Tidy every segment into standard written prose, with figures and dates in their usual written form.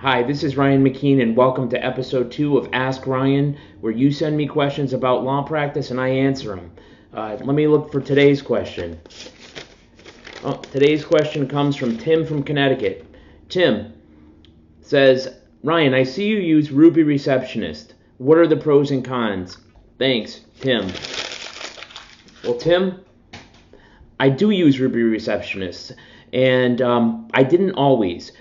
Hi, this is Ryan McKeen, and welcome to episode 2 of Ask Ryan, where you send me questions about law practice and I answer them. Let me look for today's question. Today's question comes from Tim from Connecticut. Tim says, Ryan, I see you use Ruby Receptionist. What are the pros and cons? Thanks, Tim. Well, Tim, I do use Ruby Receptionists, and I didn't always.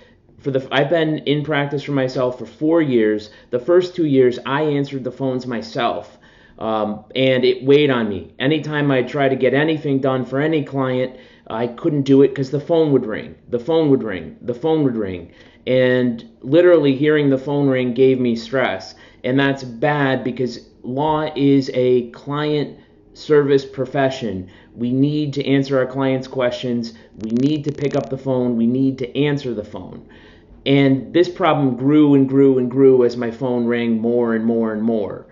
I've been in practice for myself for 4 years. The first 2 years, I answered the phones myself, and it weighed on me. Anytime I tried to get anything done for any client, I couldn't do it because the phone would ring, the phone would ring, the phone would ring, and literally hearing the phone ring gave me stress, and that's bad because law is a client service profession. We need to answer our clients' questions. We need to pick up the phone. We need to answer the phone. And this problem grew and grew and grew as my phone rang more and more and more.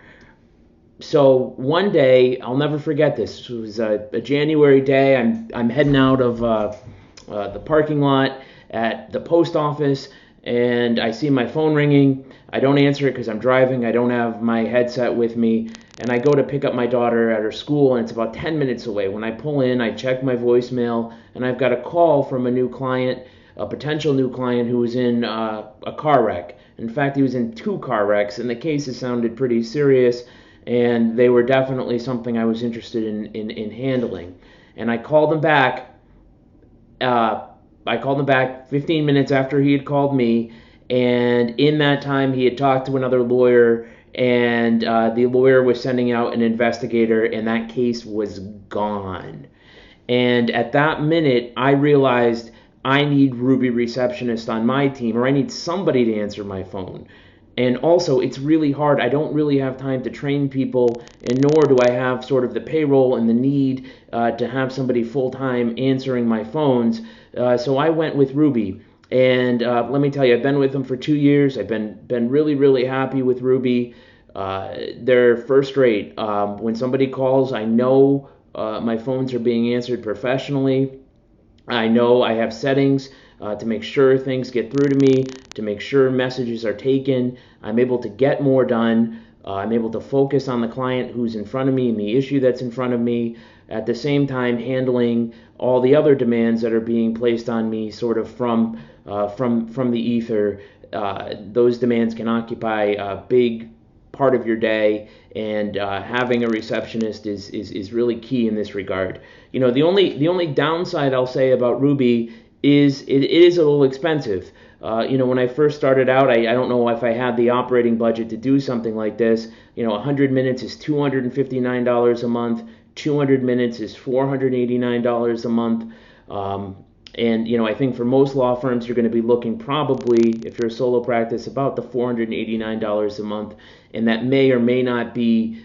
So one day, I'll never forget this. It was a January day. I'm heading out of the parking lot at the post office, and I see my phone ringing. I don't answer it because I'm driving. I don't have my headset with me. And I go to pick up my daughter at her school, and it's about 10 minutes away. When I pull in, I check my voicemail, and I've got a call from a new client, a potential new client who was in a car wreck. In fact, he was in 2 car wrecks, and the cases sounded pretty serious, and they were definitely something I was interested in handling. And I called him back. I called him back 15 minutes after he had called me, and in that time, he had talked to another lawyer, and the lawyer was sending out an investigator, and that case was gone. And at that minute, I realized I need Ruby Receptionist on my team, or I need somebody to answer my phone. And also, it's really hard. I don't really have time to train people, and nor do I have sort of the payroll and the need to have somebody full-time answering my phones. So I went with Ruby. And let me tell you, I've been with them for 2 years. I've been really, really happy with Ruby. They're first rate. When somebody calls, I know my phones are being answered professionally. I know I have settings to make sure things get through to me, to make sure messages are taken. I'm able to get more done. I'm able to focus on the client who's in front of me and the issue that's in front of me, at the same time handling all the other demands that are being placed on me sort of from the ether. Those demands can occupy a big part of your day, and having a receptionist is really key in this regard. You know, the only downside I'll say about Ruby is it is a little expensive. When I first started out, I don't know if I had the operating budget to do something like this. 100 minutes is $259 a month. 200 minutes is $489 a month. And I think for most law firms, you're going to be looking probably, if you're a solo practice, about the $489 a month. And that may or may not be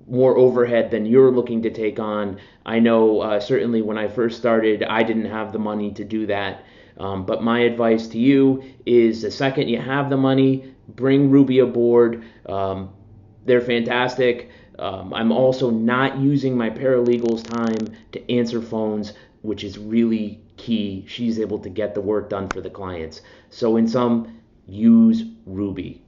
more overhead than you're looking to take on. I know certainly when I first started, I didn't have the money to do that. But my advice to you is the second you have the money, bring Ruby aboard. They're fantastic. I'm also not using my paralegal's time to answer phones, which is really key. She's able to get the work done for the clients. So in sum, use Ruby.